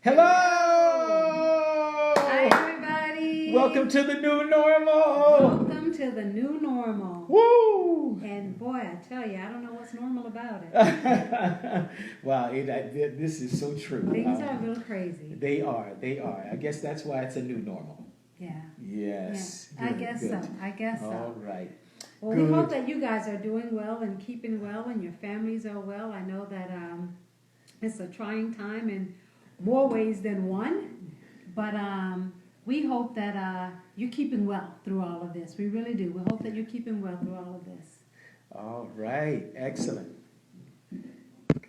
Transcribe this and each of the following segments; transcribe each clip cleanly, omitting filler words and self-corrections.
Hello! Hi, everybody. Welcome to the new normal. Welcome to the new normal. Woo! And boy, I tell you, I don't know what's normal about it. Wow, this is so true. Things are a little crazy. They are. I guess that's why it's a new normal. Yeah. Yes. Yeah. Good, I guess good. so. I guess so. All right. Well, Good. we hope that you guys are doing well and keeping well and your families are well. I know that it's a trying time in more ways than one, but we hope that you're keeping well through all of this. We really do. We hope that you're keeping well through all of this. All right. Excellent.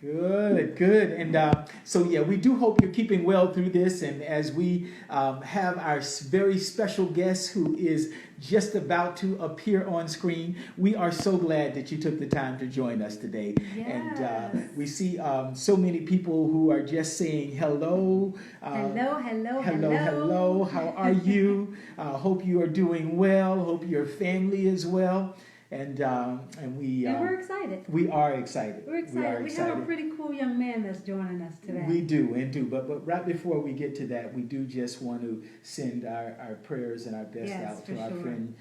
Good. And so, yeah, we do hope you're keeping well through this. And as we have our very special guest who is just about to appear on screen, we are so glad that you took the time to join us today. Yes. And we see so many people who are just saying hello. Hello. How are you? Hope you are doing well. Hope your family is well. And we're excited. We are excited. We're excited. We have a pretty cool young man that's joining us today. We do. But right before we get to that, we do just want to send our prayers and our best out to our friend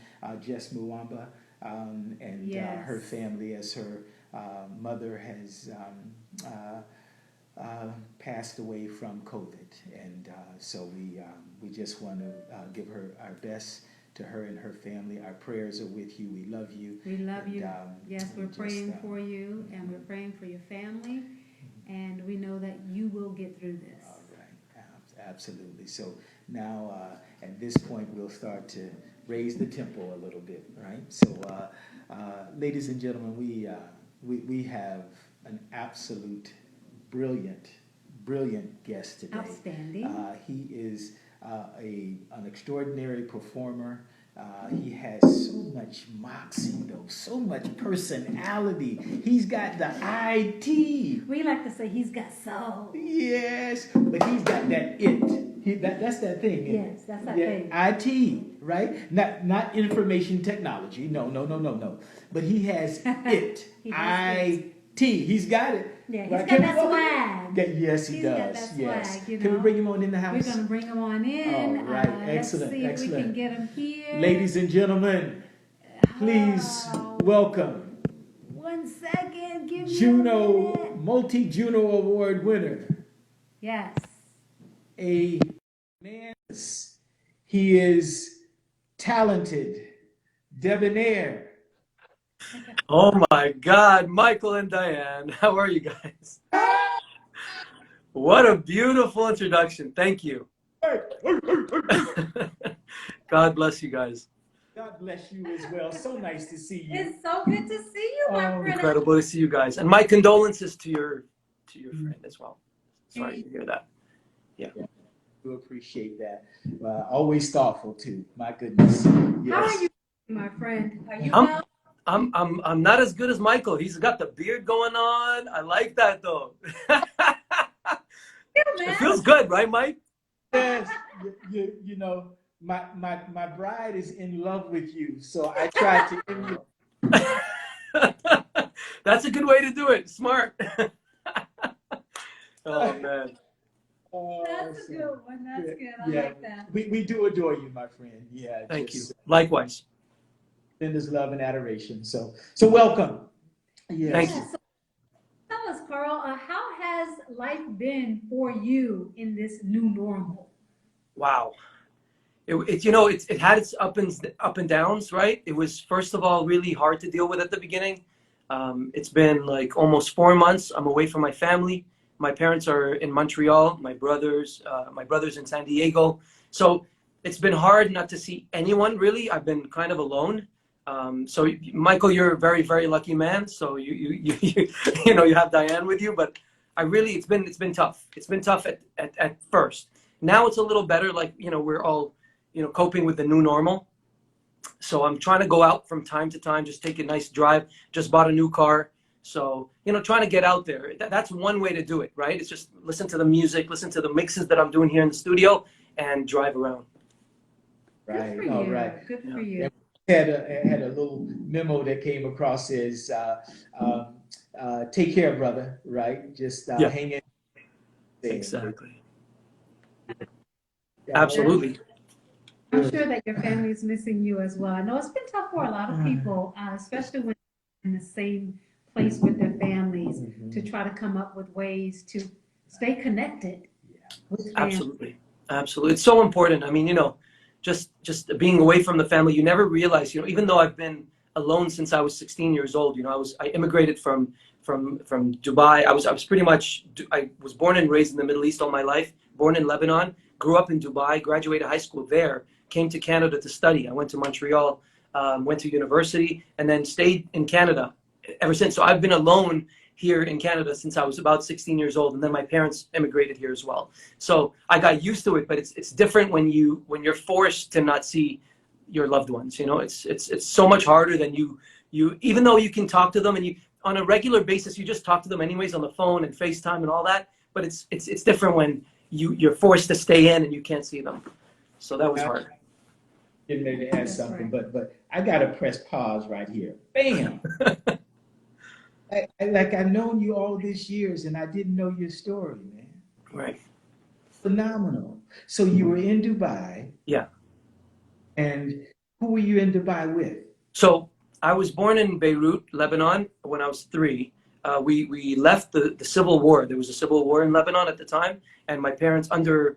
Jess Muwamba and her family, as her mother has passed away from COVID. And so we just want to give her our best. To her and her family, our prayers are with you. We love you. We love you. Yes, we're praying for you, and we're praying for your family, and we know that you will get through this. All right, absolutely. So now, at this point, we'll start to raise the tempo a little bit, right? So, ladies and gentlemen, we have an absolute brilliant guest today. Outstanding. He is an extraordinary performer. He has so much moxie, though, so much personality. He's got the IT. We like to say he's got soul. Yes, but he's got that it. That's that thing. Yes, that's that thing. IT, right? Not information technology. No. But he has it. He has IT. He's got it. Yeah, he's got that swag. Yes, he does. Got that swag, yes. You know? Can we bring him on in the house? We're going to bring him on in. All right. Excellent. Let's see if we can get him here. Ladies and gentlemen, please welcome 1 second. Give me Juno, multi-Juno Award winner. Yes. A man. He is talented, debonair. Oh my God, Michael and Diane, how are you guys? What a beautiful introduction. Thank you. God bless you guys. God bless you as well. So nice to see you. It's so good to see you, my friend. Incredible to see you guys. And my condolences to your friend as well. Sorry to hear that. Yeah. We appreciate that. Always thoughtful too. My goodness. Yes. How are you, my friend? Are you well? I'm not as good as Michael. He's got the beard going on. I like that though. It feels good, right, Mike? Yes. You know, my bride is in love with you, so I tried to emulate. That's a good way to do it. Smart. Oh man. That's a good one. That's good. I like that. We do adore you, my friend. Yeah. Thank you. Likewise. Send us love and adoration. So welcome. Yes. Thank you. So tell us, Karl, how has life been for you in this new normal? Wow. It had its up and downs, right? It was, first of all, really hard to deal with at the beginning. It's been like almost 4 months. I'm away from my family. My parents are in Montreal. My brother's in San Diego. So it's been hard not to see anyone, really. I've been kind of alone. So Michael, you're a very, very lucky man. So you have Diane with you, but it's been tough. It's been tough at first. Now it's a little better. Like, we're all, coping with the new normal. So I'm trying to go out from time to time, just take a nice drive, just bought a new car. So, trying to get out there. That's one way to do it, right? It's just listen to the music, listen to the mixes that I'm doing here in the studio and drive around. Right. Good for you. All right. Good for you. Had a little memo that came across as take care, brother, right? Just hang in. Exactly. Absolutely. I'm sure that your family is missing you as well. I know it's been tough for a lot of people, especially when they're in the same place with their families, to try to come up with ways to stay connected with family. Absolutely. Absolutely. It's so important. I mean, just being away from the family, you never realize, even though I've been alone since I was 16 years old, I immigrated from Dubai. I was pretty much, I was born and raised in the Middle East all my life, born in Lebanon, grew up in Dubai, graduated high school there, came to Canada to study. I went to Montreal, went to university, and then stayed in Canada ever since. So I've been alone here in Canada since I was about 16 years old, and then my parents immigrated here as well. So I got used to it, but it's different when you're forced to not see your loved ones. It's so much harder than you even though you can talk to them, and you on a regular basis you just talk to them anyways on the phone and FaceTime and all that. But it's different when you're forced to stay in and you can't see them. So that was hard. Getting ready to ask something, but I gotta press pause right here. Bam. I've known you all these years, and I didn't know your story, man. Right. Phenomenal. So you were in Dubai. Yeah. And who were you in Dubai with? So I was born in Beirut, Lebanon, when I was 3. We left the civil war. There was a civil war in Lebanon at the time, and my parents under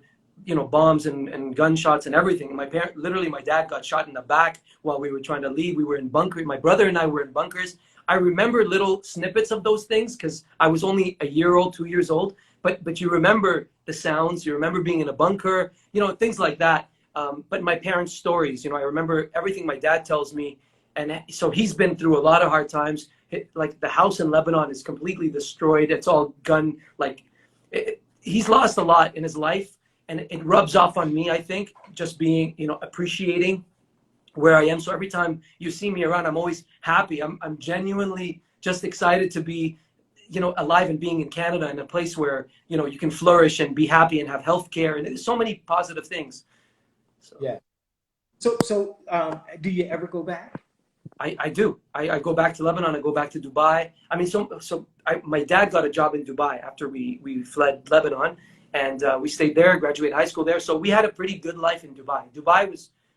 bombs and gunshots and everything. My dad got shot in the back while we were trying to leave. We were in bunkers. My brother and I were in bunkers. I remember little snippets of those things because I was only a year old, 2 years old. But you remember the sounds. You remember being in a bunker, things like that. But my parents' stories, I remember everything my dad tells me. And so he's been through a lot of hard times. Like the house in Lebanon is completely destroyed. It's all he's lost a lot in his life. And it rubs off on me, I think, just being, appreciating where I am. So every time you see me around, I'm always happy. I'm genuinely just excited to be, alive and being in Canada, in a place where, you can flourish and be happy and have health care. And there's so many positive things. So. Yeah. So do you ever go back? I do. I go back to Lebanon. I go back to Dubai. I mean, my dad got a job in Dubai after we fled Lebanon. And we stayed there, graduated high school there. So we had a pretty good life in Dubai. Dubai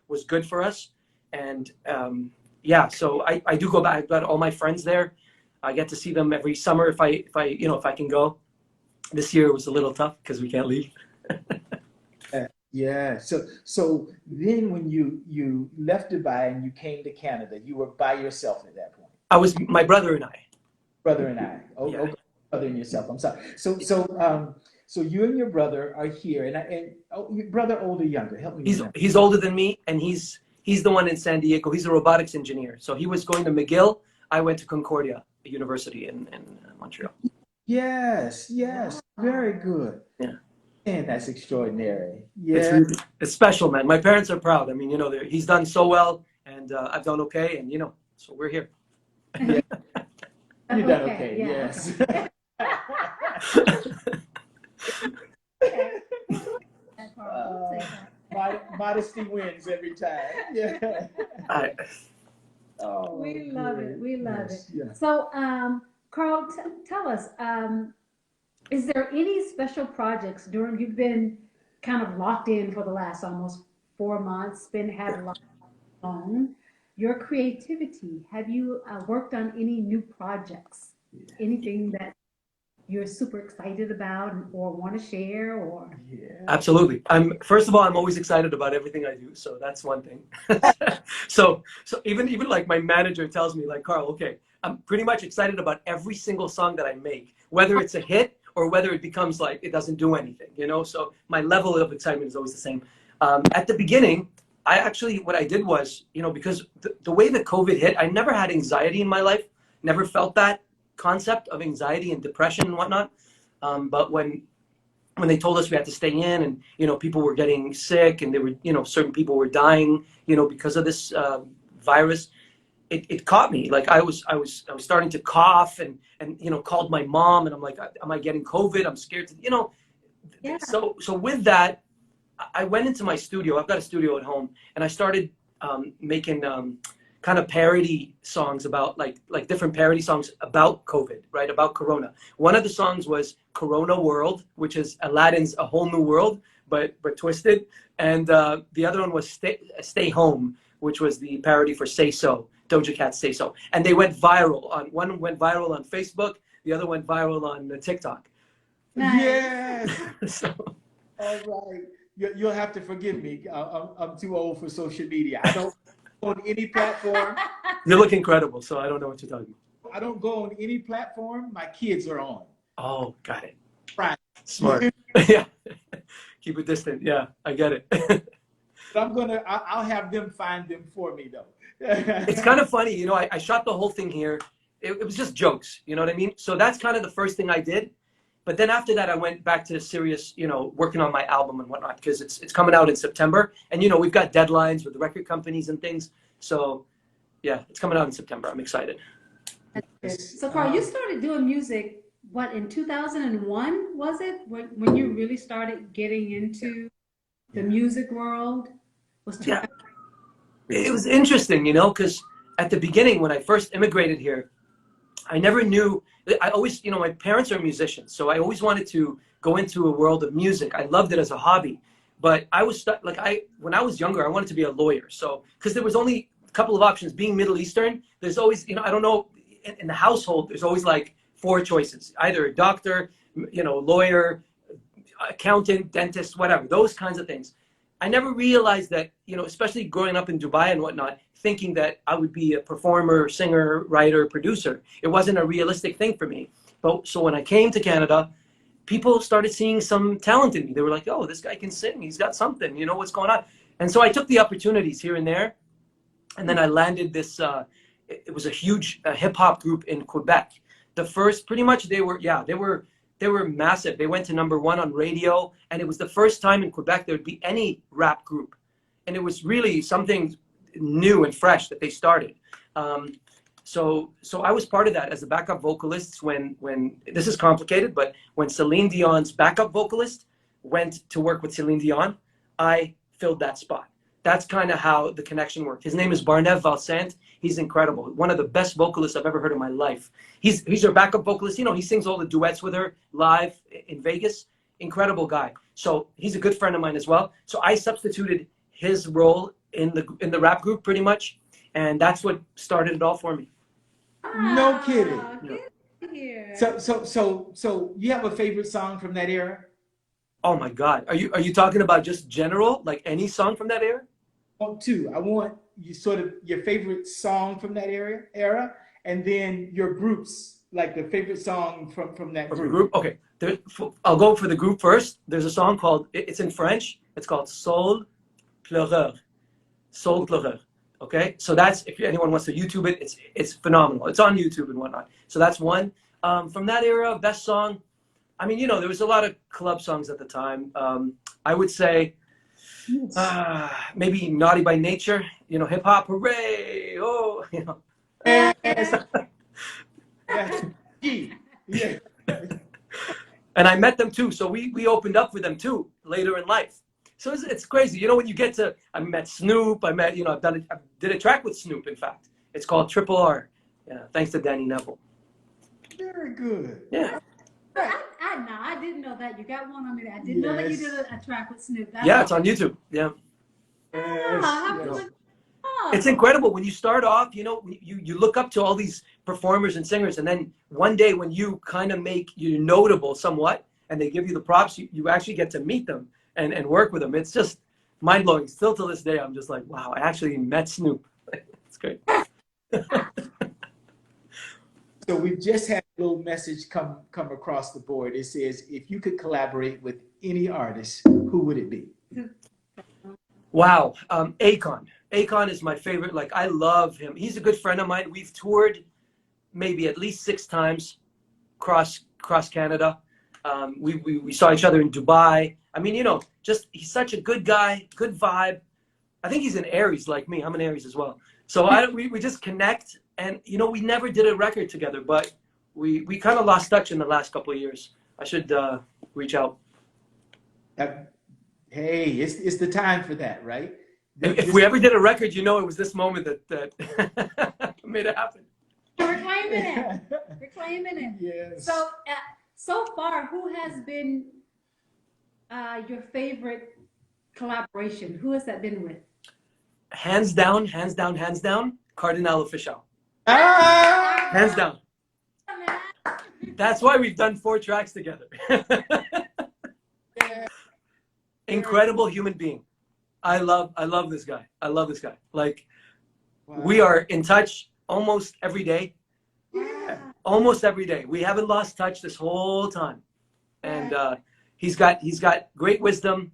was good for us. And so I do go back. I've got all my friends there. I get to see them every summer if I can go. This year was a little tough because we can't leave. Yeah. So then when you left Dubai and you came to Canada, you were by yourself at that point. I was my brother and I. Brother and I. Okay, brother and yourself. I'm sorry. So you and your brother are here, and your brother older, younger? Help me. He's older than me, and he's the one in San Diego. He's a robotics engineer. So he was going to McGill. I went to Concordia University in Montreal. Yes, very good. Yeah. Man, that's extraordinary. Yeah, it's special, man. My parents are proud. I mean, he's done so well, and I've done okay, and so we're here. Yeah. You've done okay. Yeah. Yes. Modesty wins every time. Yeah. We love it. We love it. Yeah. So, Karl, tell us, is there any special projects you've been kind of locked in for the last almost 4 months, had a lot on your creativity? Have you worked on any new projects? Anything that you're super excited about or want to share? Or Absolutely. First of all, I'm always excited about everything I do, so that's one thing. so even like my manager tells me, like, Karl, okay, I'm pretty much excited about every single song that I make, whether it's a hit or whether it becomes like it doesn't do anything, so my level of excitement is always the same. At the beginning, what I did was, because the way that COVID hit, I never had anxiety in my life, never felt that concept of anxiety and depression and whatnot. But when they told us we had to stay in, and people were getting sick, and there were certain people were dying because of this virus, it caught me. Like I was starting to cough and called my mom, and I'm like, am I getting COVID? I'm scared to Yeah. So with that, I went into my studio. I've got a studio at home, and I started making kind of parody songs about like different parody songs about COVID, right? About Corona. One of the songs was Corona World, which is Aladdin's A Whole New World, but twisted. And the other one was Stay Home, which was the parody for Say So, Doja Cat's Say So. And they went viral. One went viral on Facebook, the other went viral on TikTok. Nice. Yes. So, All right. You'll have to forgive me. I'm too old for social media. I don't go on any platform. you look incredible, so I don't know what you're talking about. I don't go on any platform. My kids are on. Oh, got it. Right. Smart. Yeah. Keep it distant. Yeah, I get it. But I'll have them find them for me though. It's kind of funny, you know, I shot the whole thing here. It was just jokes, you know what I mean? So that's kind of the first thing I did. But then after that, I went back to serious, you know, working on my album and whatnot, because it's coming out in September. And, you know, we've got deadlines with the record companies and things. So, yeah, it's coming out in September. I'm excited. So, Karl, you started doing music, what, in 2001, was it? When you really started getting into the music world? Yeah. It was interesting, you know, because at the beginning, when I first immigrated here, I never knew. I always, you know, my parents are musicians, so I always wanted to go into a world of music. I loved it as a hobby, but I was stuck. Like when I was younger, I wanted to be a lawyer. So because there was only a couple of options. Being Middle Eastern, there's always, you know, I don't know, in the household, there's always like 4 choices: either a doctor, you know, lawyer, accountant, dentist, whatever, those kinds of things. I never realized that, you know, especially growing up in Dubai and whatnot, thinking that I would be a performer, singer, writer, producer. It wasn't a realistic thing for me. But so when I came to Canada, people started seeing some talent in me. They were like, oh, this guy can sing. He's got something, you know, what's going on? And so I took the opportunities here and there. And then I landed this, it was a huge hip hop group in Quebec. The first, pretty much they were massive. They went to #1 on radio, and it was the first time in Quebec there would be any rap group. And it was really something new and fresh that they started. So I was part of that as a backup vocalist when this is complicated, but when Celine Dion's backup vocalist went to work with Celine Dion, I filled that spot. That's kind of how the connection worked. His name is Barnev Valsant. He's incredible. One of the best vocalists I've ever heard in my life. He's her backup vocalist. You know, he sings all the duets with her live in Vegas. Incredible guy. So he's a good friend of mine as well. So I substituted his role in the rap group pretty much, and that's what started it all for me. No kidding. Get here. So you have a favorite song from that era? Oh my God. Are you talking about just general, like any song from that era? I want you sort of your favorite song from that era, and then your groups, like the favorite song from that group. Okay. I'll go for the group first. There's a song called, it's in French. It's called Soul Pleureur. Soul Pleureur. Okay. So that's, if anyone wants to YouTube it, it's phenomenal. It's on YouTube and whatnot. So that's one. From that era, best song. I mean, you know, there was a lot of club songs at the time. I would say maybe Naughty by Nature, you know, hip hop, hooray, oh, you know. Yes. Yeah. And I met them too, so we opened up for them too later in life. So it's crazy, you know. When you get to, I met Snoop, I did a track with Snoop. In fact, it's called Triple R. Yeah, thanks to Danny Neville. Very good. Yeah. I didn't know that. You got one on me. I didn't know that you did a track with Snoop. Yeah, it's on YouTube. Yeah. It's incredible when you start off, you know, you look up to all these performers and singers, and then one day when you kind of make you notable somewhat and they give you the props, you actually get to meet them and work with them. It's just mind-blowing. Still to this day, I'm just like, wow, I actually met Snoop. It's great. So we've just had a little message come across the board. It says, if you could collaborate with any artist, who would it be? Wow. Akon. Akon is my favorite. Like, I love him. He's a good friend of mine. We've toured maybe at least 6 times across Canada. We saw each other in Dubai. I mean, you know, just he's such a good guy, good vibe. I think he's an Aries like me. I'm an Aries as well. So we just connect. And, you know, we never did a record together, but we kind of lost touch in the last couple of years. I should reach out. Hey, it's the time for that, right? If we ever did a record, you know, it was this moment that made it happen. We're claiming it. We're claiming it. Yes. So, so far, who has been your favorite collaboration? Who has that been with? Hands down, hands down, hands down, Cardinal Official. Ah! Hands down. That's why we've done 4 tracks together. Incredible human being. I love this guy. I love this guy. Like, we are in touch almost every day. Almost every day. We haven't lost touch this whole time. And he's got great wisdom,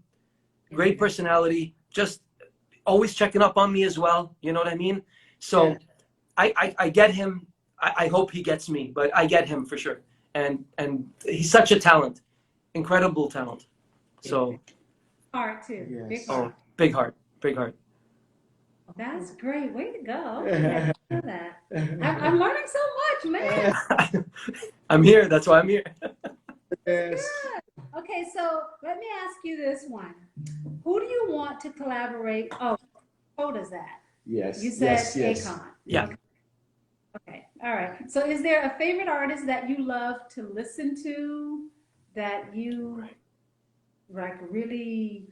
great personality, just always checking up on me as well. You know what I mean? So I get him. I hope he gets me, but I get him for sure. And he's such a talent, incredible talent. So Heart too. Yes. Big oh, heart. big heart, big heart. That's great. Way to go. Okay, I know that. I'm learning so much, man. I'm here. That's why I'm here. Yes. Good. Okay, so let me ask you this one. Who do you want to collaborate? Oh, what is that? Yes. You said yes. Akon. Yeah. Okay. All right. So is there a favorite artist that you love to listen to that you like really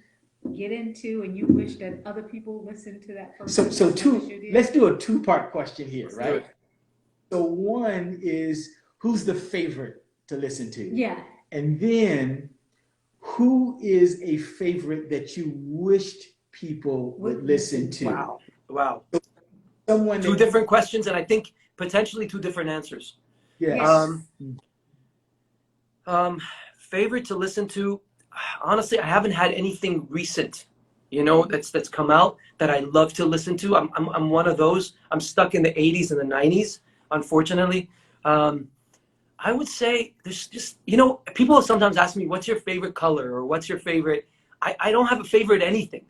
get into and you wish that other people listened to that person? So as much as you two. did? Let's do a 2-part question here, do right? it. So one is who's the favorite to listen to? Yeah. And then who is a favorite that you wished people would listen to? Wow. Wow. Someone 2 that, different questions, and I think potentially 2 different answers. yes. Favorite to listen to, honestly, I haven't had anything recent, you know, that's come out that I love to listen to. I'm one of those. I'm stuck in the 80s and the 90s, unfortunately. I would say there's just, you know, people sometimes ask me, what's your favorite color or what's your favorite? I don't have a favorite anything.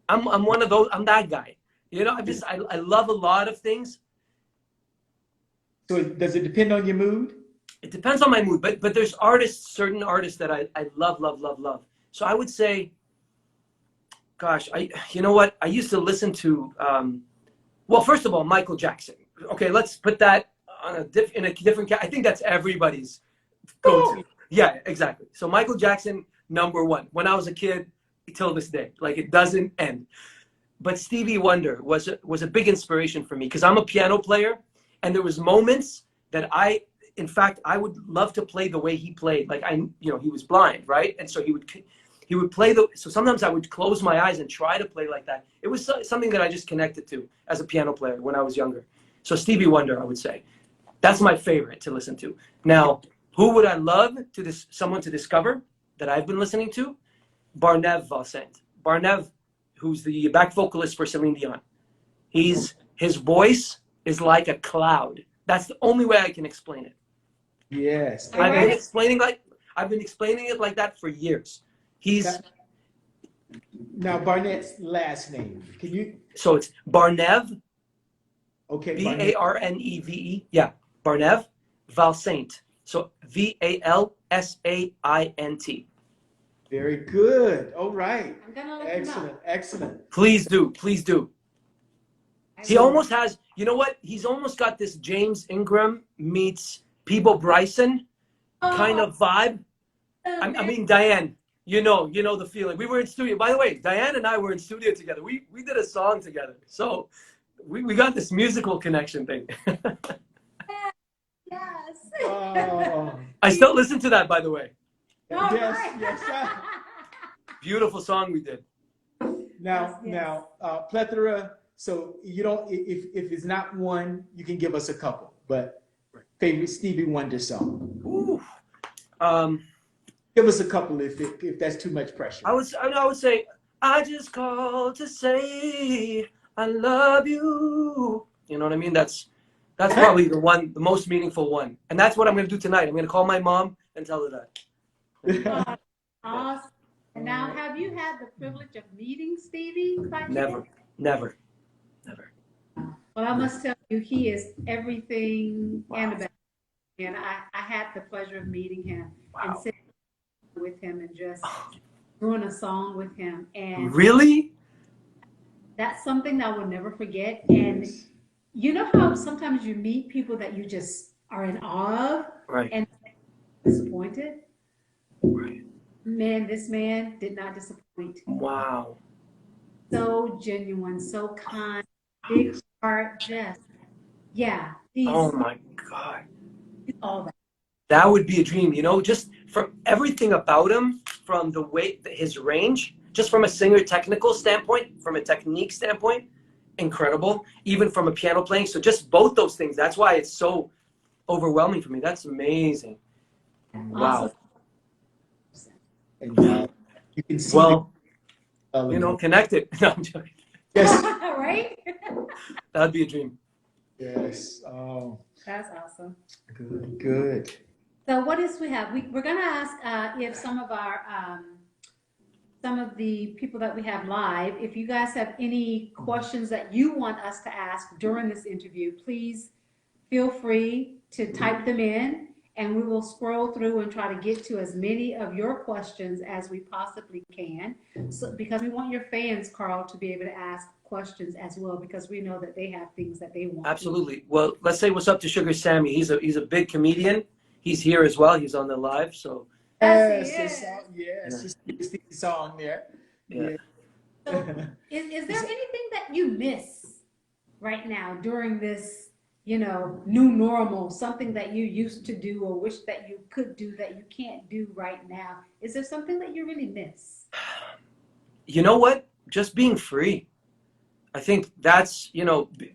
I'm one of those. I'm that guy. You know, I love a lot of things. So does it depend on your mood? It depends on my mood, but there's certain artists that I love. So I would say, gosh, you know what? I used to listen to, well, first of all, Michael Jackson. Okay, let's put that on in a different. I think that's everybody's go-to. Yeah, exactly. So Michael Jackson, #1. When I was a kid, till this day, like it doesn't end. But Stevie Wonder was a big inspiration for me because I'm a piano player, and there was moments that in fact, I would love to play the way he played. Like he was blind, right? And so he would play so sometimes I would close my eyes and try to play like that. It was something that I just connected to as a piano player when I was younger. So Stevie Wonder, I would say. That's my favorite to listen to. Now, who would I love someone to discover that I've been listening to? Barnev Valsent. Barnev, who's the back vocalist for Celine Dion. His voice is like a cloud. That's the only way I can explain it. Yes. I've been explaining it like that for years. Now Barnett's last name. Can you? So it's Barnev. Okay. Barneve. Yeah, Barnev Valsaint. So Valsaint. Very good. All right. I'm gonna look him Excellent. up. Excellent. Please do. He will. almost has. You know what? He's almost got this James Ingram meets Peebo Bryson kind of vibe. I mean, Diane. You know the feeling. We were in studio. By the way, Diane and I were in studio together. We did a song together. So we got this musical connection thing. Yes. Oh. I still listen to that, by the way. All Yes. right. Yes. Beautiful song we did. Now, Yes. plethora. So you don't. If it's not one, you can give us a couple. But favorite Stevie Wonder song. Ooh. Give us a couple if that's too much pressure. I would say, I just called to say I love you. You know what I mean? That's probably the most meaningful one. And that's what I'm going to do tonight. I'm going to call my mom and tell her that. Awesome. And now, have you had the privilege of meeting Stevie? Never. Well, I must tell you, he is everything and about. And I had the pleasure of meeting him and sitting with him and just doing a song with him. And Really? that's something that I will never forget. And you know how sometimes you meet people that you just are in awe of Right. and disappointed? Right. Man, this man did not disappoint. Wow. So genuine, so kind, big heart, just, yeah, Oh he's my God. all that. That would be a dream, you know, just from everything about him, from the way, his range, just from a singer technical standpoint, from a technique standpoint, incredible. Even from a piano playing. So just both those things. That's why it's so overwhelming for me. That's amazing. Awesome. Wow. And you can see the Well, you know, connected. No, I'm joking. yes, Right? That'd be a dream. yes. Oh, That's awesome. good, good. So what else we have? We're gonna ask if some of the people that we have live, if you guys have any questions that you want us to ask during this interview, please feel free to type them in, and we will scroll through and try to get to as many of your questions as we possibly can. So, because we want your fans, Karl, to be able to ask questions as well, because we know that they have things that they want. Absolutely. Well, let's say what's up to Sugar Sammy. He's a big comedian. He's here as well. He's on the live. So Yes, Yes, his song, yes, his sticky song there. yeah. Yeah. so is there anything that you miss right now during this, new normal, something that you used to do or wish that you could do that you can't do right now? Is there something that you really miss? You know what? Just being free. I think that's,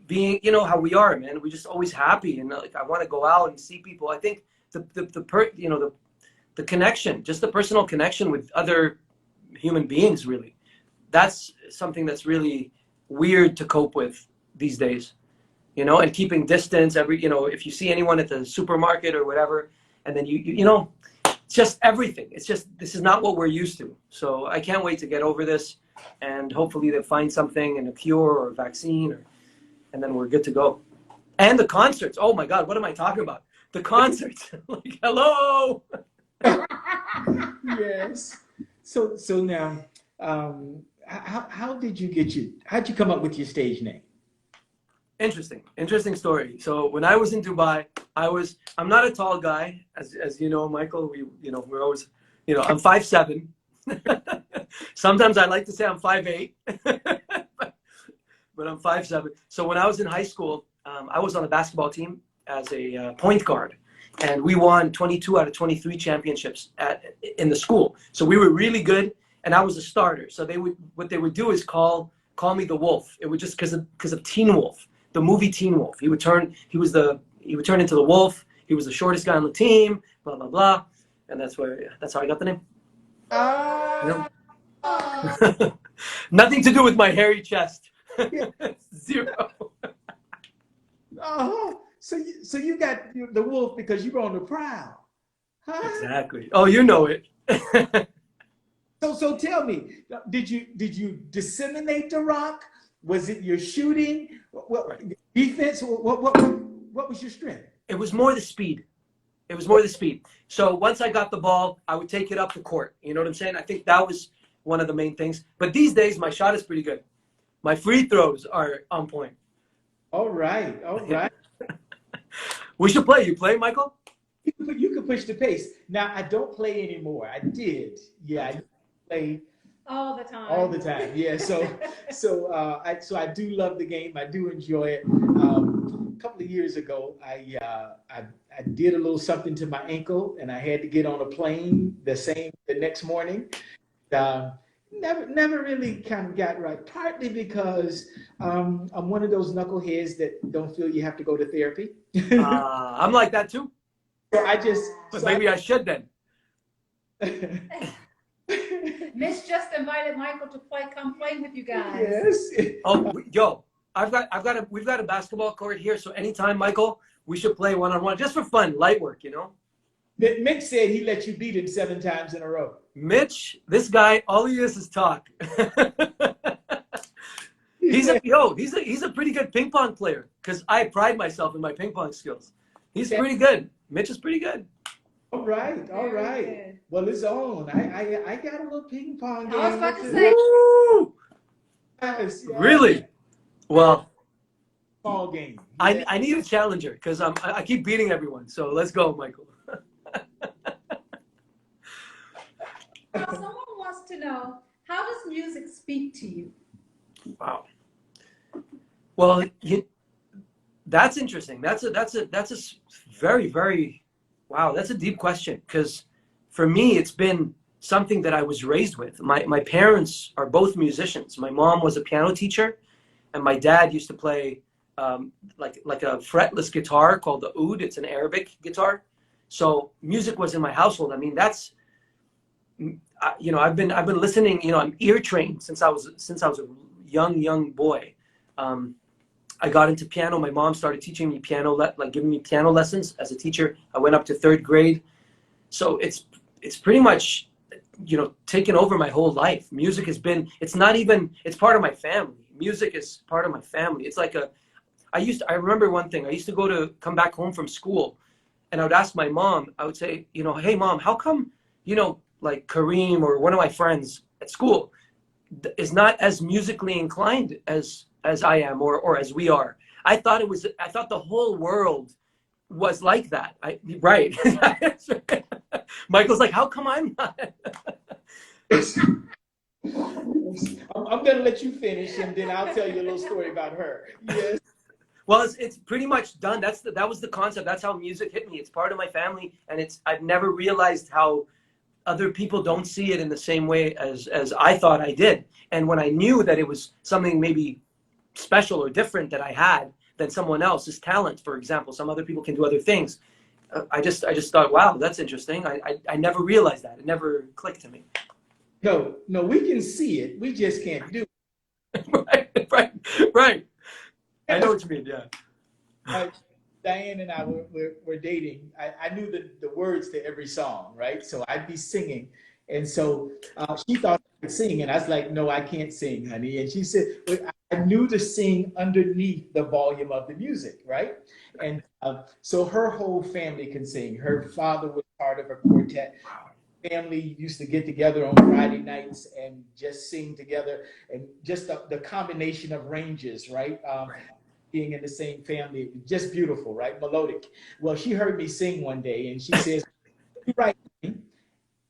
being, how we are, man. We're just always happy. And like, I want to go out and see people. I think the connection, just the personal connection with other human beings, really. That's something that's really weird to cope with these days, and keeping distance if you see anyone at the supermarket or whatever, and then it's just everything. It's just, this is not what we're used to. So I can't wait to get over this, and hopefully they'll find something and a cure or a vaccine, and then we're good to go. And the concerts. Oh my God, what am I talking about? The concerts. Like, hello. Yes. So now, how'd you come up with your stage name? Interesting story. So when I was in Dubai, I'm not a tall guy, as you know, Michael. We're always, I'm 5'7". Sometimes I like to say I'm 5'8", but I'm 5'7". So when I was in high school, I was on a basketball team as a point guard, and we won 22 out of 23 championships in the school. So we were really good, and I was a starter. So what they would do is call me the Wolf. It was just because of Teen Wolf, the movie Teen Wolf. He would turn into the wolf. He was the shortest guy on the team. Blah blah blah, and that's how I got the name. Nothing to do with my hairy chest. Zero. Oh, so you got the wolf because you were on the prowl, huh? Exactly. Oh, you know it. So tell me, did you disseminate the rock? Was it your shooting? What defense? What was your strength? It was more the speed. So once I got the ball, I would take it up the court. You know what I'm saying? I think that was one of the main things. But these days, my shot is pretty good. My free throws are on point. All right. We should play. You play, Michael? You can push the pace. Now, I don't play anymore. I did. Yeah, I play All the time. all the time. Yeah. So I do love the game. I do enjoy it. A couple of years ago, I did a little something to my ankle, and I had to get on a plane the next morning. Never really kind of got right. Partly because I'm one of those knuckleheads that don't feel you have to go to therapy. I'm like that too. So But maybe I should then. Mitch just invited Michael to come play with you guys. Yes. Oh, yo, we've got a basketball court here. So anytime, Michael, we should play one-on-one just for fun, light work, Mick said he let you beat him 7 times in a row. Mitch, this guy, all he is talk. He's a pretty good ping pong player, because I pride myself in my ping pong skills. He's pretty good. Mitch is pretty good. All right. Good. Well, it's on. I got a little ping pong game. I was about to say. Woo! Yes. Really? Well, Ball game. I need a challenger, because I keep beating everyone. So let's go, Michael. Now, someone wants to know, how does music speak to you? Wow. Well, that's interesting. That's a very, very, wow, that's a deep question. Because for me, it's been something that I was raised with. My parents are both musicians. My mom was a piano teacher, and my dad used to play like a fretless guitar called the oud. It's an Arabic guitar. So music was in my household. I mean, that's, I've been listening. I'm ear trained since I was a young boy. I got into piano. My mom started teaching me piano, like giving me piano lessons as a teacher. I went up to 3rd grade. So it's pretty much, taken over my whole life. Music has been, it's part of my family. Music is part of my family. It's like I remember one thing. I used to come back home from school, and I would ask my mom, I would say, hey mom, how come, like Kareem or one of my friends at school is not as musically inclined as I am or as we are. I thought the whole world was like that. Right. Michael's like, how come I'm not? I'm going to let you finish, and then I'll tell you a little story about her. Yes. Well, it's pretty much done. That was the concept. That's how music hit me. It's part of my family, and I've never realized how other people don't see it in the same way as I thought I did. And when I knew that it was something maybe special or different that I had than someone else's talent, for example, some other people can do other things. I just thought, wow, that's interesting. I never realized that. It never clicked to me. No, we can see it. We just can't do it. Right. I know what you mean. Yeah. Diane and I were dating. I knew the words to every song, right? So I'd be singing. And so she thought I could sing. And I was like, no, I can't sing, honey. And she said, I knew to sing underneath the volume of the music, right? And so her whole family can sing. Her father was part of a quartet. Family used to get together on Friday nights and just sing together. And just the combination of ranges, right? Being in the same family, just beautiful, right? Melodic. Well, she heard me sing one day, and she says, "You're right,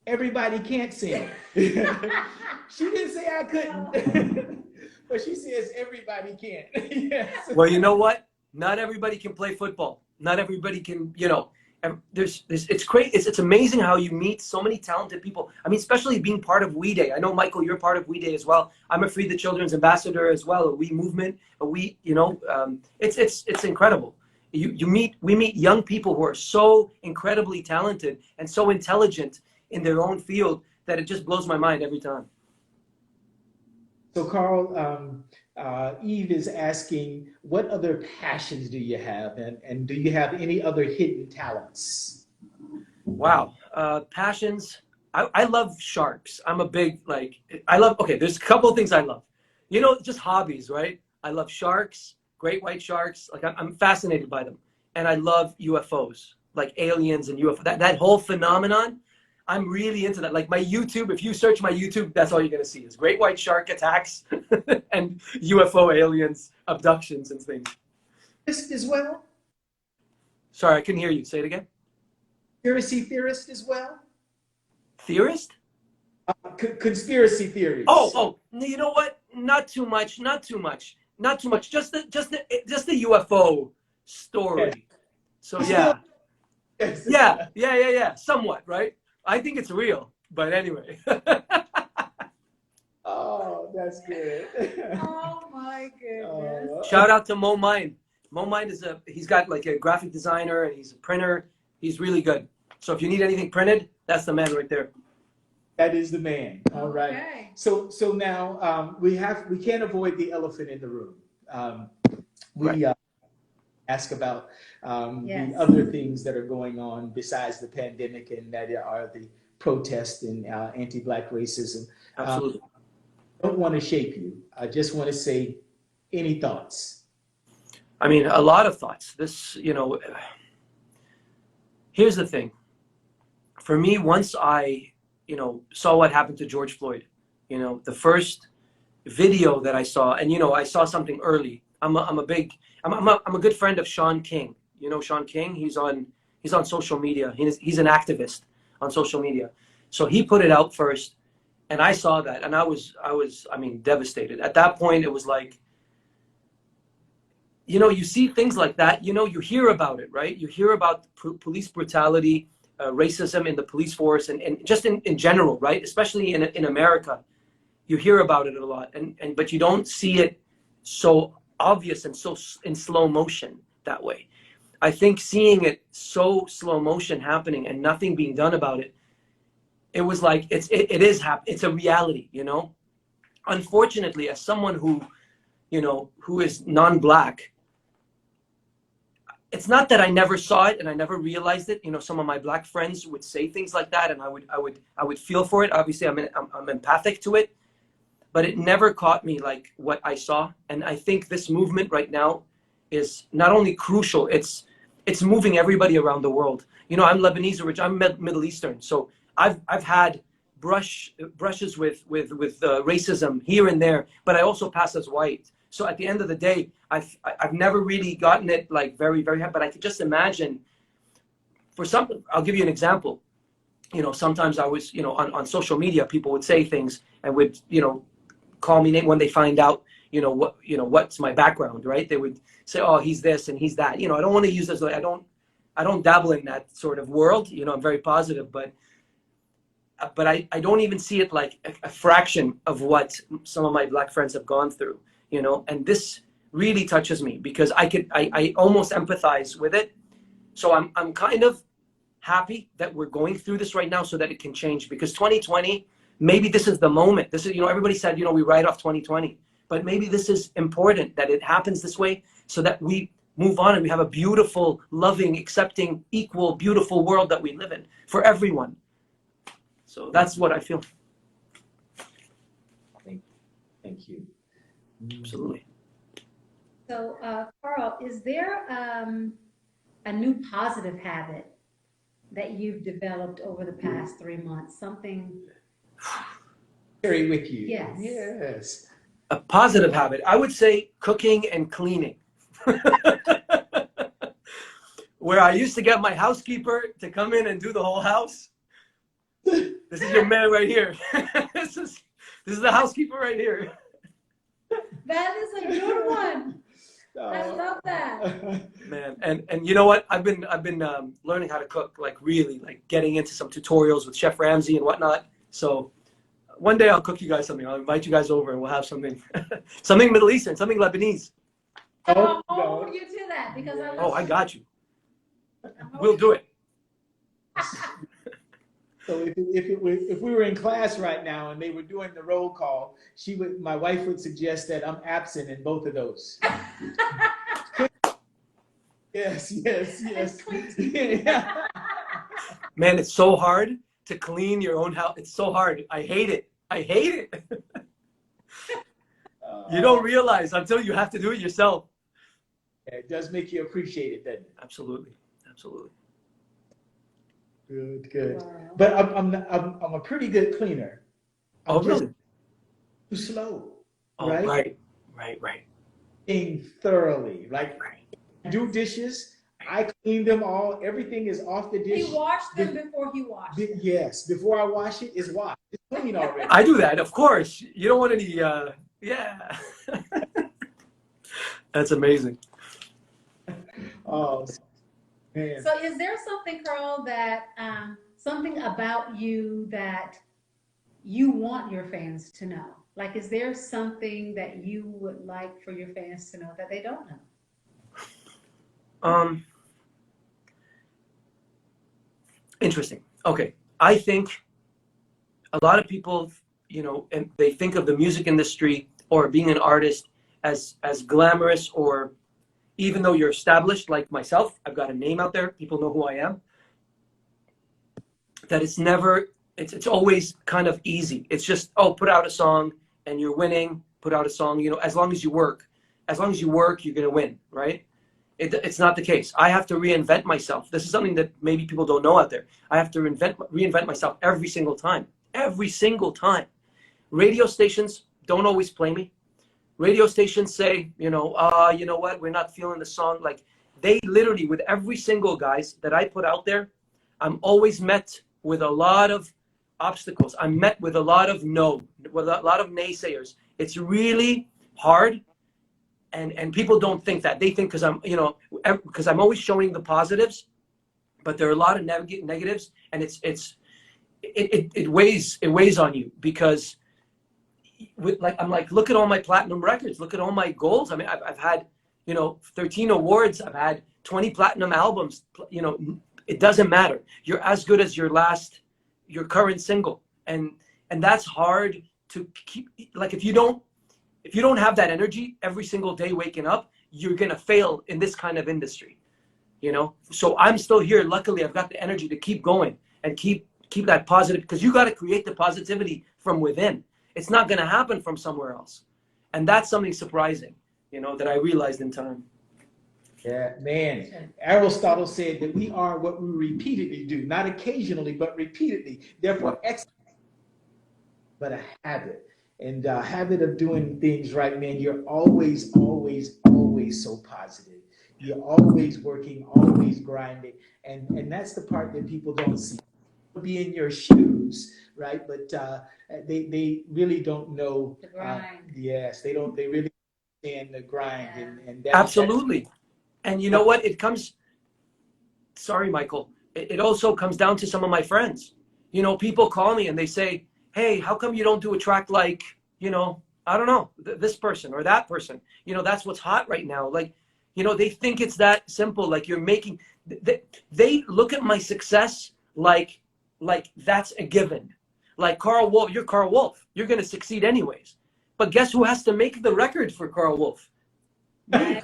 everybody can't sing." She didn't say I couldn't, but she says everybody can't. Yes. Well, you know what? Not everybody can play football. Not everybody can, it's crazy. It's amazing how you meet so many talented people. I mean, especially being part of We Day. I know, Michael, you're part of We Day as well. I'm a Free the Children's ambassador as well. A We movement. It's incredible. We meet young people who are so incredibly talented and so intelligent in their own field that it just blows my mind every time. So, Karl, Eve is asking, what other passions do you have? And do you have any other hidden talents? Wow. Passions. I love sharks. I'm a big, there's a couple of things I love. Just hobbies, right? I love sharks, great white sharks. Like I'm fascinated by them. And I love UFOs, like aliens and UFO. That whole phenomenon, I'm really into that. Like my YouTube, if you search my YouTube, that's all you're going to see is great white shark attacks and UFO aliens, abductions and things. This as well? Sorry, I couldn't hear you. Say it again. Conspiracy theorist as well? Theorist? Conspiracy theories. Oh, you know what? Not too much. Just the UFO story. Yeah. So yeah. Yeah. Somewhat, right? I think it's real, but anyway. Oh, that's good. Oh my goodness. Shout out to Mo Mind. Mo Mind he's got like a graphic designer and he's a printer. He's really good. So if you need anything printed, that's the man right there. That is the man. All right. Okay. So now we can't avoid the elephant in the room. We ask about the other things that are going on besides the pandemic, and that are the protests and anti-Black racism. Absolutely. I don't want to shape you. I just want to say, any thoughts? I mean, a lot of thoughts. Here's the thing. For me, once I, saw what happened to George Floyd, the first video that I saw, and, I saw something early. I'm a good friend of Sean King. Sean King? He's on social media. He's an activist on social media. So he put it out first. And I saw that, and I was, I mean, devastated. At that point, it was like, you know, you see things like that, you know, you hear about it, right? You hear about police brutality, racism in the police force, and just in general, right? Especially in America, you hear about it a lot, but you don't see it so obvious and so in slow motion that way. I think seeing it so slow motion happening and nothing being done about it, it was like it's a reality, you know. Unfortunately, as someone who, you know, who is non-black, it's not that I never saw it and I never realized it. You know, some of my black friends would say things like that, and I would feel for it. Obviously, I'm empathic to it, but it never caught me like what I saw. And I think this movement right now is not only crucial, it's moving everybody around the world. You know, I'm Lebanese origin, I'm Middle Eastern, so I've had brushes with racism here and there, but I also pass as white. So at the end of the day, I've never really gotten it like very, very hard, but I could just imagine for some, I'll give you an example. You know, sometimes I was, you know, on social media, people would say things and would, you know, call me when they find out, you know, what's my background, right? They would say, oh, he's this and he's that. You know, I don't want to use this, like, I don't dabble in that sort of world. You know, I'm very positive, but I don't even see it like a fraction of what some of my black friends have gone through, you know, and this really touches me because I almost empathize with it. So I'm kind of happy that we're going through this right now so that it can change, because 2020, maybe this is the moment. This is, you know, everybody said, you know, we write off 2020, but maybe this is important that it happens this way so that we move on and we have a beautiful, loving, accepting, equal, beautiful world that we live in for everyone. So that's what I feel. Thank you. Absolutely. So, Karl, is there a new positive habit that you've developed over the past 3 months? Something Carry with you. Yes. Yes. A positive habit, I would say cooking and cleaning. Where I used to get my housekeeper to come in and do the whole house. This is your man right here. This is the housekeeper right here. That is a good one. I love that. Man, and you know what? I've been learning how to cook, like really, like getting into some tutorials with Chef Ramsay and whatnot. So one day I'll cook you guys something. I'll invite you guys over and we'll have something, something Middle Eastern, something Lebanese. I'll hold you to that because I love Oh, I got you. We'll do it. So if we were in class right now and they were doing the roll call, my wife would suggest that I'm absent in both of those. Yes. Yeah. Man, it's so hard to clean your own house. It's so hard. I hate it. You don't realize until you have to do it yourself. It does make you appreciate it, doesn't it? Absolutely. Good. Wow. But I'm a pretty good cleaner. Oh, really? Too slow. Oh, right. Clean thoroughly. Like, I do dishes. I clean them all. Everything is off the dish. He washed them before he washed them. Yes. Before I wash it, it's washed. It's clean already. I do that, of course. You don't want any, yeah. That's amazing. Oh, man. So is there something, Karl, that something about you that you want your fans to know? Like, is there something that you would like for your fans to know that they don't know? Interesting. Okay. I think a lot of people, you know, and they think of the music industry or being an artist as glamorous, or even though you're established like myself, I've got a name out there, people know who I am, that it's always kind of easy. It's just, oh, put out a song and you're winning, put out a song, you know, as long as you work, you're going to win, right? It's not the case. I have to reinvent myself. This is something that maybe people don't know out there. I have to reinvent myself every single time. Radio stations don't always play me. Radio stations say, you know what, we're not feeling the song. Like, they literally, with every single guys that I put out there, I'm always met with a lot of obstacles. I'm met with a lot of with a lot of naysayers. It's really hard, and people don't think that. They think because I'm always showing the positives, but there are a lot of negatives, and it weighs on you because I'm like, look at all my platinum records, look at all my goals. I mean, I've had 13 awards, I've had 20 platinum albums. It doesn't matter. You're as good as your current single, and that's hard to keep. Like if you don't have that energy every single day waking up, you're gonna fail in this kind of industry. So I'm still here. Luckily, I've got the energy to keep going and keep that positive, because you got to create the positivity from within. It's not going to happen from somewhere else. And that's something surprising, that I realized in time. Yeah, man. Aristotle said that we are what we repeatedly do, not occasionally, but repeatedly. Therefore, but a habit. And a habit of doing things right, man. You're always, always, always so positive. You're always working, always grinding. And that's the part that people don't see. Be in your shoes, right? But they really don't know The grind. Yes, they really understand the grind. Yeah. And Absolutely. And you know what? Sorry, Michael. It also comes down to some of my friends. People call me and they say, hey, how come you don't do a track like, I don't know, this person or that person? That's what's hot right now. Like, they think it's that simple. Like you're making, they look at my success like that's a given. Like Karl Wolf, you're Karl Wolf. You're going to succeed anyways. But guess who has to make the record for Karl Wolf? Me.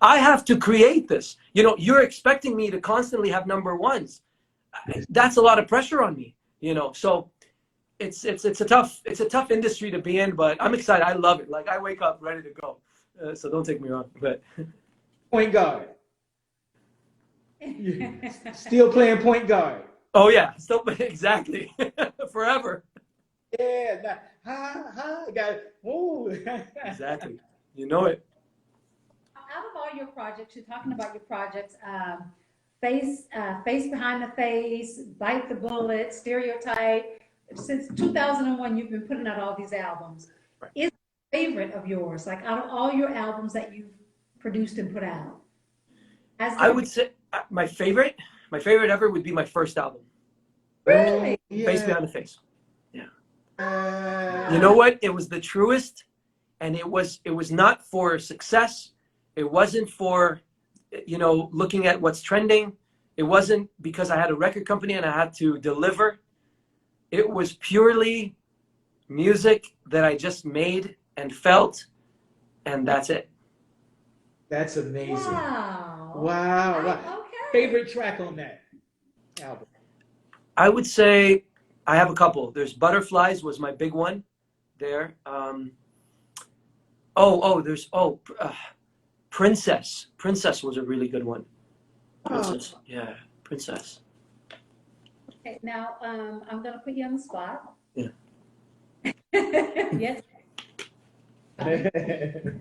I have to create this. You're expecting me to constantly have number ones. That's a lot of pressure on me, So it's a tough industry to be in, but I'm excited. I love it. Like I wake up ready to go. So don't take me wrong, but point guard. Still playing point guard. Oh yeah, still exactly. Forever. Yeah, got it. Whoa. Exactly. You know it. Out of all your projects, you're talking about your projects, face behind the face, bite the bullet, stereotype. Since 2001, you've been putting out all these albums. Right. Is there a favorite of yours, like out of all your albums that you've produced and put out? I would say my favorite ever would be my first album. Really? Yeah. Face Behind the Face. Yeah. You know what? It was the truest, and it was not for success. It wasn't for, looking at what's trending. It wasn't because I had a record company and I had to deliver. It was purely music that I just made and felt, and that's it. That's amazing. Wow. Wow. Okay. Favorite track on that album? I would say I have a couple. There's Butterflies was my big one there. Princess. Princess was a really good one. Princess. Yeah, Princess. Okay, now I'm gonna put you on the spot. Yeah. Yes. Can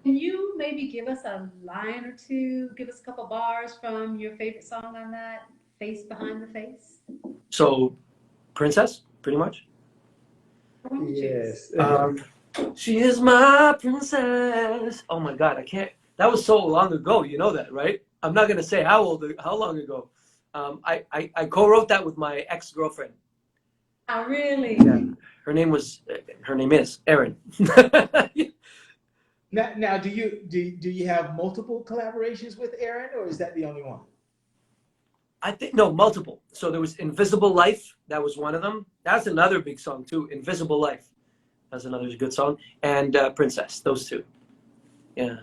you maybe give us a line or two, give us a couple bars from your favorite song on that, Face Behind the Face? So, Princess, pretty much. Yes. She is my princess. Oh my God, I can't. That was so long ago. You know that, right? I'm not gonna say how long ago. I co-wrote that with my ex-girlfriend. Oh, really? Yeah. Her name is Erin. Now, do you have multiple collaborations with Erin, or is that the only one? I think no, multiple. So there was Invisible Life. That was one of them. That's another big song too. Invisible Life. That's another good song. And Princess. Those two. Yeah.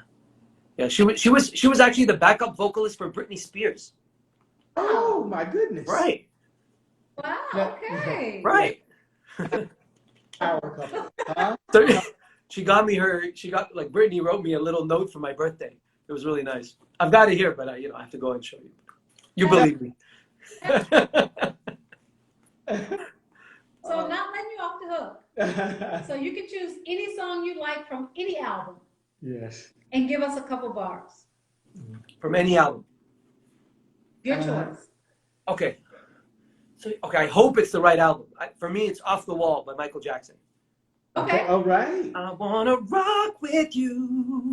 Yeah. She was actually the backup vocalist for Britney Spears. Oh my goodness! Right. Wow, okay. Right. Power couple. Huh? So she got like Britney wrote me a little note for my birthday. It was really nice. I've got it here, but I have to go and show you. You believe me. So not letting you off the hook. So you can choose any song you like from any album. Yes. And give us a couple bars. From any album. Your choice. Okay. Okay, I hope it's the right album. For me, it's Off the Wall by Michael Jackson. Okay. All right. I wanna rock with you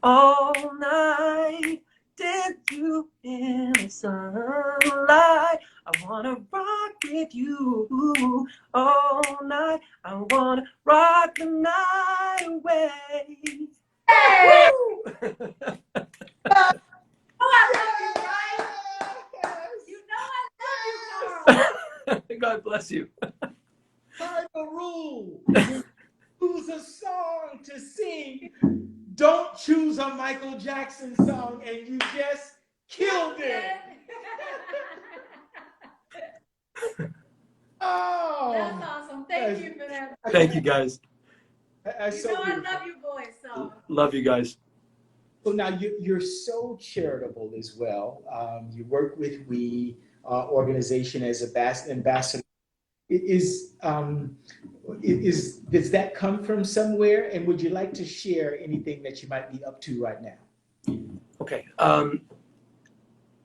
all night, dance you in the sunlight. I wanna rock with you all night. I wanna rock the night away. Hey! Woo! Oh, I love you, right? You know I love you, Carl. God bless you. Cardinal rule. Choose a song to sing. Don't choose a Michael Jackson song, and you just killed it. Oh, That's awesome. Thank you for that. Thank you, guys. That's You so know I beautiful. love you, boys. So. Love you guys. So now you're so charitable as well. You work with We organization as a ambassador. Does that come from somewhere? And would you like to share anything that you might be up to right now? Okay.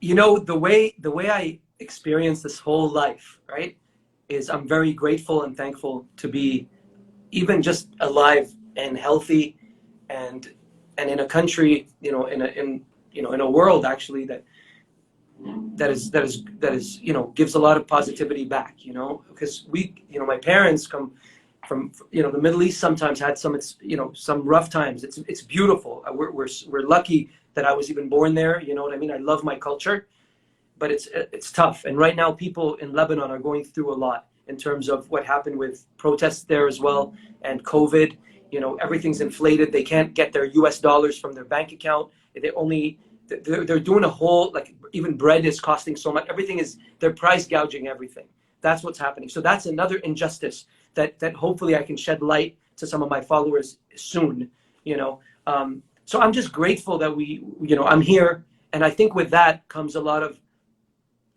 You know, the way I experience this whole life, right, is I'm very grateful and thankful to be even just alive and healthy, and in a country, you know, in a world actually that is you know, gives a lot of positivity back, you know, because my parents come from, you know, the Middle East, sometimes had some, you know, some rough times. It's beautiful. We're lucky that I was even born there, you know what I mean? I love my culture, but it's tough. And right now people in Lebanon are going through a lot in terms of what happened with protests there as well, and COVID. You know, everything's inflated. They can't get their US dollars from their bank account. They're doing a whole, like, even bread is costing so much. They're price gouging everything. That's what's happening. So that's another injustice that hopefully I can shed light to some of my followers soon, you know. So I'm just grateful that I'm here. And I think with that comes a lot of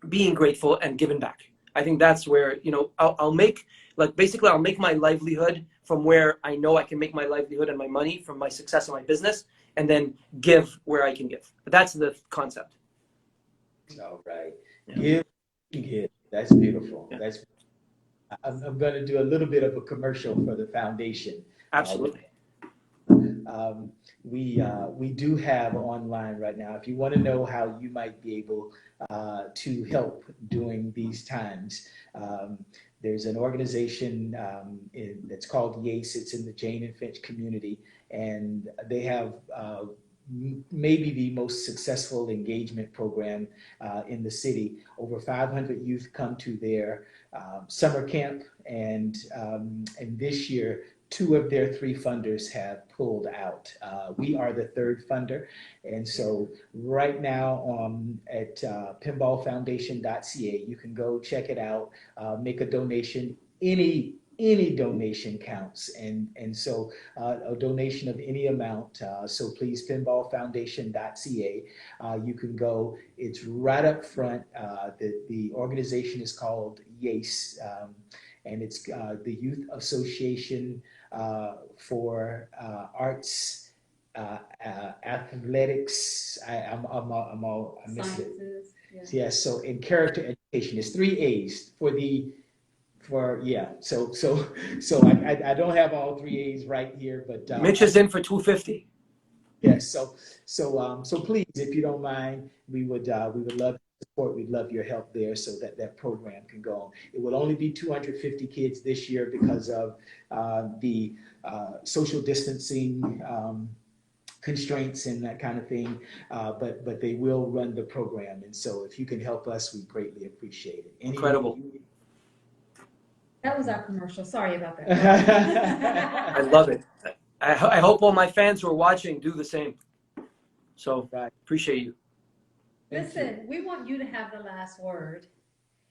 being grateful and giving back. I think that's where, you know, I'll make my livelihood from where I know I can make my livelihood and my money from my success in my business, and then give where I can give. But that's the concept. All right. Yeah. Give. That's beautiful. Yeah. I'm going to do a little bit of a commercial for the foundation. Absolutely. We do have online right now. If you want to know how you might be able to help during these times, there's an organization that's called YACE. It's in the Jane and Finch community, and they have maybe the most successful engagement program in the city. Over 500 youth come to their summer camp, and this year, 2 of their 3 funders have pulled out. We are the 3rd funder, and so right now at pinballfoundation.ca, you can go check it out, make a donation. Any donation counts, and so a donation of any amount. So please, pinballfoundation.ca. You can go. It's right up front. The organization is called YACE, and it's the Youth Association for Arts, Athletics. I missed it. Yes. Yes. So in character education, it's 3 A's So I don't have all 3 A's right here, but Mitch is in for 250. yes. So please, if you don't mind, we would love support. We'd love your help there so that program can go on. It will only be 250 kids this year because of the social distancing constraints and that kind of thing, but they will run the program, and so if you can help us, we greatly appreciate it. Incredible. That was our commercial. Sorry about that. I love it. I hope all my fans who are watching do the same. So Right. Appreciate you. Listen, we want you to have the last word.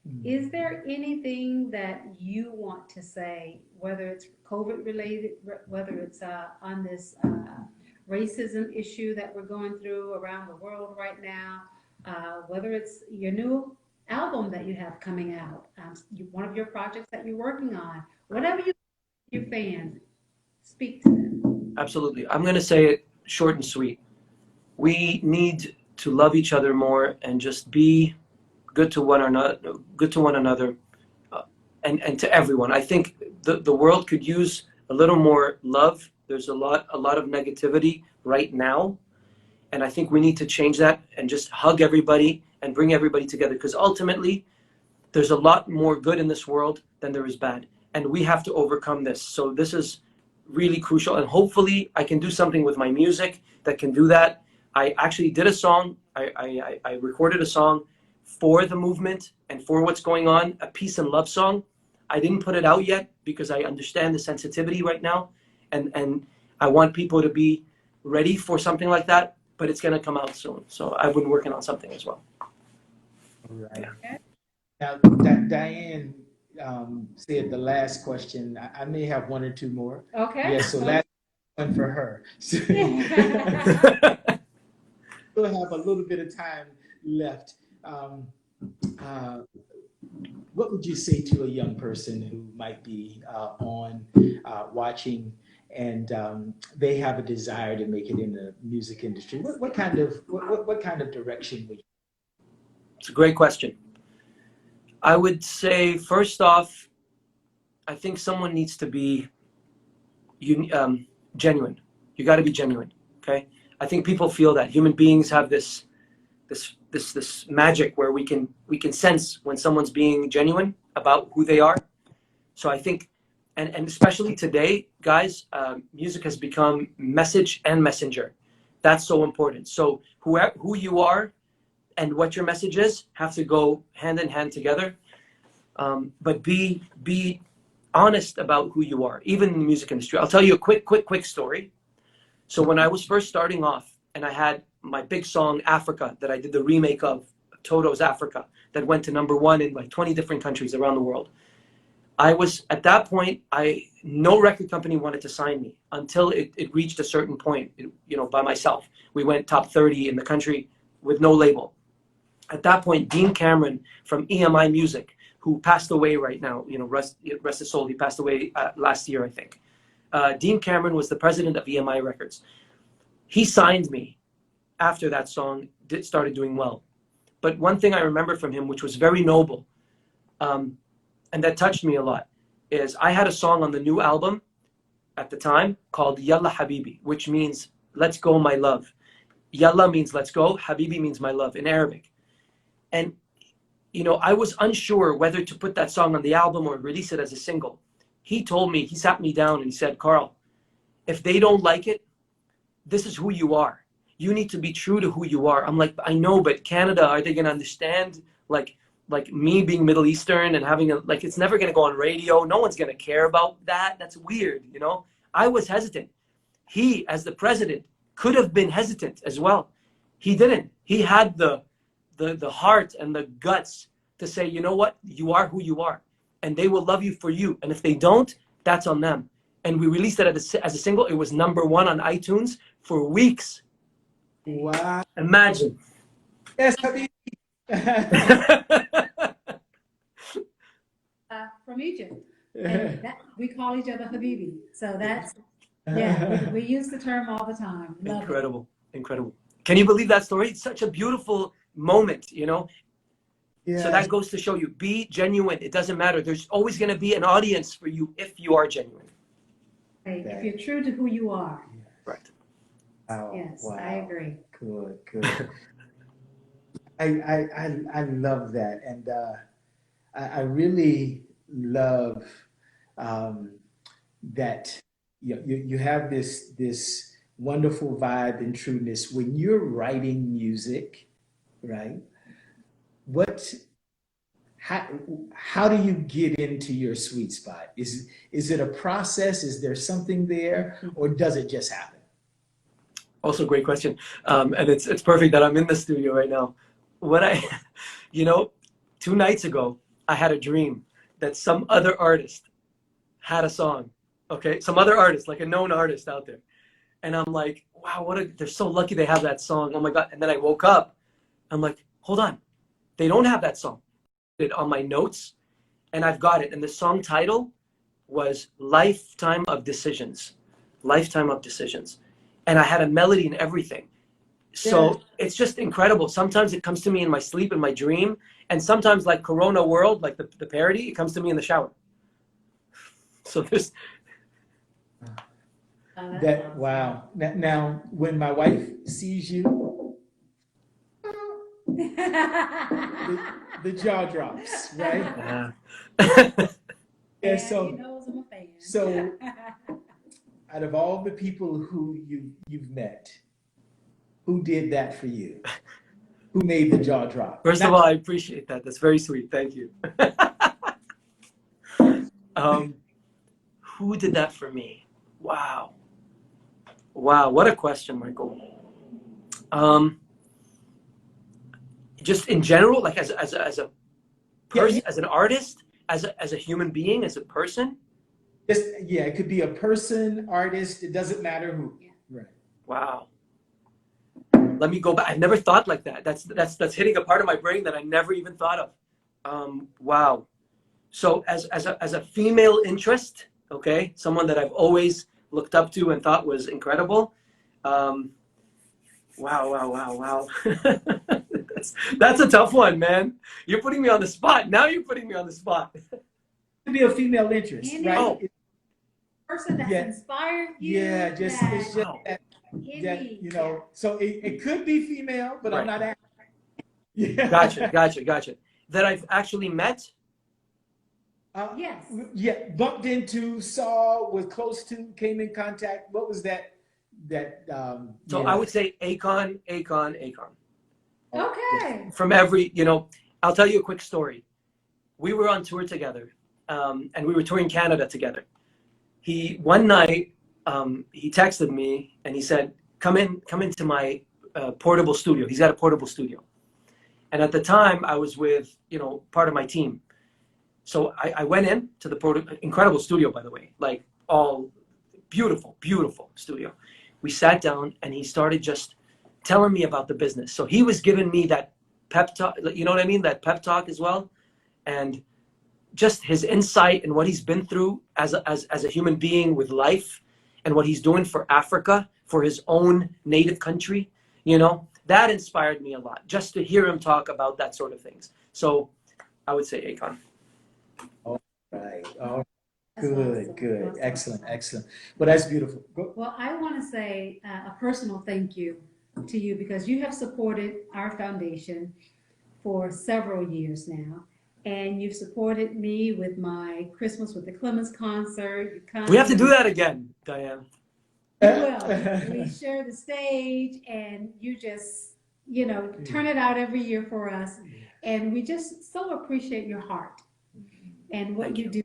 Mm. Is there anything that you want to say, whether it's COVID related, whether it's on this racism issue that we're going through around the world right now, whether it's your new album that you have coming out, one of your projects that you're working on, whatever your fans, speak to them. Absolutely. I'm going to say it short and sweet. We need to love each other more and just be good to one another, and to everyone. I think the world could use a little more love. There's a lot of negativity right now, and I think we need to change that and just hug everybody and bring everybody together, because ultimately there's a lot more good in this world than there is bad, and we have to overcome this. So this is really crucial, and hopefully I can do something with my music that can do that. I actually did a song. I recorded a song for the movement and for what's going on, a peace and love song. I didn't put it out yet because I understand the sensitivity right now, and I want people to be ready for something like that, but it's going to come out soon. So I've been working on something as well. Right. Yeah. Now, Diane said the last question. I may have one or two more. Okay. Yes, so last one for her. We'll have a little bit of time left. What would you say to a young person who might be watching, and they have a desire to make it in the music industry? What kind of direction would you? It's a great question. I would say, first off, I think someone needs to be genuine. You got to be genuine, okay? I think people feel that human beings have this magic where we can sense when someone's being genuine about who they are. So I think, and especially today, guys, music has become message and messenger. That's so important. So who you are and what your message is have to go hand in hand together. But be honest about who you are, even in the music industry. I'll tell you a quick story. So when I was first starting off, and I had my big song Africa that I did the remake of, Toto's Africa, that went to #1 in like 20 different countries around the world. I was, at that point, no record company wanted to sign me until it reached a certain point, by myself. We went top 30 in the country with no label. At that point, Dean Cameron from EMI Music, who passed away right now, rest his soul, he passed away last year, I think. Dean Cameron was the president of EMI Records. He signed me after that song started doing well. But one thing I remember from him, which was very noble, and that touched me a lot, is I had a song on the new album at the time called Yalla Habibi, which means let's go, my love. Yalla means let's go, Habibi means my love in Arabic. And I was unsure whether to put that song on the album or release it as a single. He sat me down and he said, Karl, if they don't like it, this is who you are. You need to be true to who you are. I'm like, I know, but Canada, are they going to understand like me being Middle Eastern and having it's never going to go on radio. No one's going to care about that. That's weird. I was hesitant. He, as the president, could have been hesitant as well. He didn't. He had the heart and the guts to say, you know what, you are who you are, and they will love you for you. And if they don't, that's on them. And we released it as a single. It was #1 on iTunes for weeks. Wow. Imagine. Yes, Habibi. From Egypt. And we call each other Habibi. So that's, we use the term all the time. Love Incredible. Can you believe that story? It's such a beautiful moment, Yeah. So that goes to show you, be genuine. It doesn't matter. There's always going to be an audience for you if you are genuine. Right. If you're true to who you are. Right. Wow. Yes, Wow. I agree. Good. I love that, and I really love that you have this wonderful vibe and trueness when you're writing music, right? How do you get into your sweet spot? Is it a process? Is there something there, or does it just happen? Also, great question. And it's perfect that I'm in the studio right now. When 2 nights ago, I had a dream that some other artist had a song. Okay, some other artist, like a known artist out there, and I'm like, wow, they're so lucky they have that song. Oh my God! And then I woke up. I'm like, hold on, they don't have that song. It on my notes, and I've got it. And the song title was Lifetime of Decisions. Lifetime of Decisions. And I had a melody and everything. So it's just incredible. Sometimes it comes to me in my sleep, in my dream, and sometimes like Corona World, like the parody, it comes to me in the shower. So there's wow. Now, when my wife sees you, the jaw drops, right? Yeah, He knows I'm a fan. so out of all the people who you've met, who did that for you? Who made the jaw drop? First of all, I appreciate that. That's very sweet. Thank you. Who did that for me? Wow. Wow, what a question, Michael. Just in general, like as a person, as an artist, as a human being, as a person. Just it could be a person, artist. It doesn't matter who. Yeah. Right. Wow. Let me go back. I've never thought like that. That's hitting a part of my brain that I never even thought of. Wow. So as a female interest, okay, someone that I've always looked up to and thought was incredible. Wow. That's a tough one, man. You're putting me on the spot. Now you're putting me on the spot. It could be a female interest, Any right? person that's inspired you. Yeah, it's just that, you know. So it could be female, but I'm not asking. Yeah. Gotcha. That I've actually met. Yes. Yeah, bumped into, saw, was close to, came in contact. What was that? So I would say Akon. Okay. From every, I'll tell you a quick story. We were on tour together, and we were touring Canada together. One night, he texted me and he said, come into my portable studio. He's got a portable studio. And at the time I was with, part of my team. So I went in to the incredible studio, by the way, like all beautiful studio. We sat down and he started just telling me about the business. So he was giving me that pep talk, you know what I mean? That pep talk as well. And just his insight and what he's been through as a human being with life and what he's doing for Africa, for his own native country, that inspired me a lot just to hear him talk about that sort of things. So I would say Akon. All right. Oh, good. Awesome. Excellent. Well, that's beautiful. Well, I want to say a personal thank you to you because you have supported our foundation for several years now. And you've supported me with my Christmas with the Clemens concert. We have to do that again, Diane. We will. We share the stage and you just, turn it out every year for us. And we just so appreciate your heart and what you do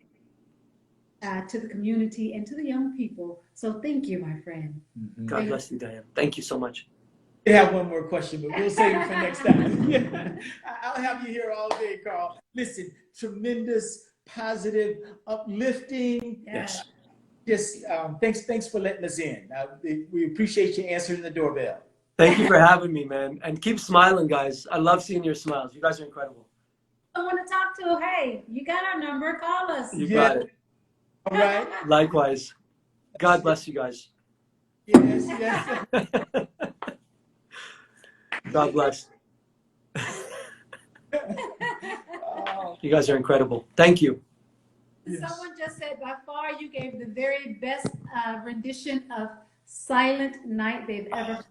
to the community and to the young people. So thank you, my friend. God bless you, Diane. Thank you so much. I have one more question, but we'll save it for next time. I'll have you here all day, Karl. Listen, tremendous, positive, uplifting. Yes. Just thanks for letting us in. We appreciate you answering the doorbell. Thank you for having me, man. And keep smiling, guys. I love seeing your smiles. You guys are incredible. I want to talk to, hey, you got our number, call us. You got it. All right. Likewise. God bless you guys. Yes. God bless. You guys are incredible. Thank you. Someone just said, by far, you gave the very best rendition of Silent Night they've ever heard.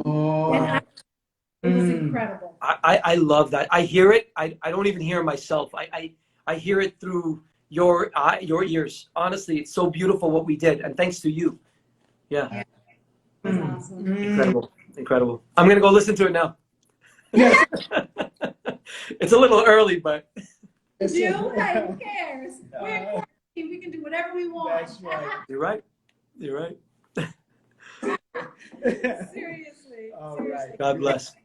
And it was incredible. I love that. I hear it. I don't even hear it myself. I hear it through your ears. Honestly, it's so beautiful what we did. And thanks to you. Yeah. It was awesome. Incredible. I'm going to go listen to it now. Yes. It's a little early, but. Hey, who cares? We're in quarantine. We can do whatever we want. That's right. You're right. Seriously. All right. God bless.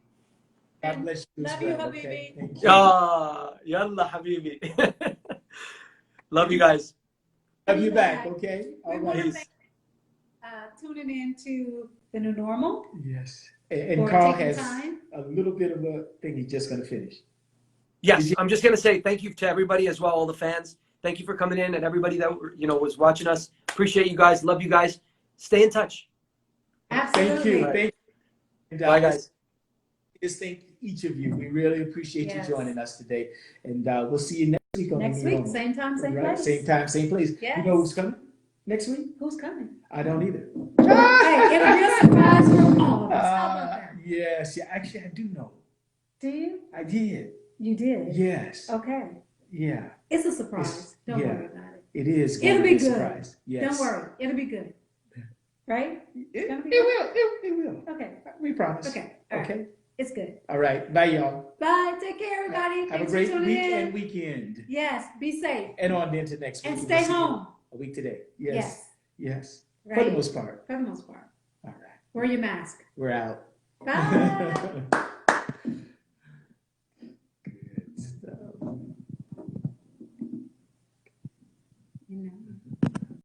God bless you. Love you, Habibi. Thank you. Yalla, Habibi. Love you guys. Love you back, okay? All We want to right. thank tuning in to The New Normal. Yes. And For Karl taking has time. a little bit of a thing he's just going to finish. Yes, I'm just going to say thank you to everybody as well, all the fans. Thank you for coming in and everybody that was watching us. Appreciate you guys. Love you guys. Stay in touch. Absolutely. Thank you. Bye, guys. is thank each of you. We really appreciate Yes. you joining us today. And we'll see you next week on Next The New week, Normal. same time, same Right? place. Same time, same place. Yes. You know who's coming next week? Who's coming? I don't either. Hey, it'll be a surprise for all of us. How about that? Yes, yeah, actually, I do know. Do you? I did. You did? Yes. Okay. Yeah, It's a surprise. Don't yeah. worry about it. it is. It'll gonna be a good. surprise. Yes. Don't worry. It'll be good. Right? It gonna be will. It will. Okay. We promise. Okay. All right. Okay. It's good. All right. Bye, y'all. Bye. Take care, everybody. Have a Thanks great for tuning week in. and weekend. Yes. Be safe. And on into next week. And We'll stay see you home. A week today. Yes. Yes. Yes. Right. For the most part. For the most part. All right. Wear your mask. We're out. Bye.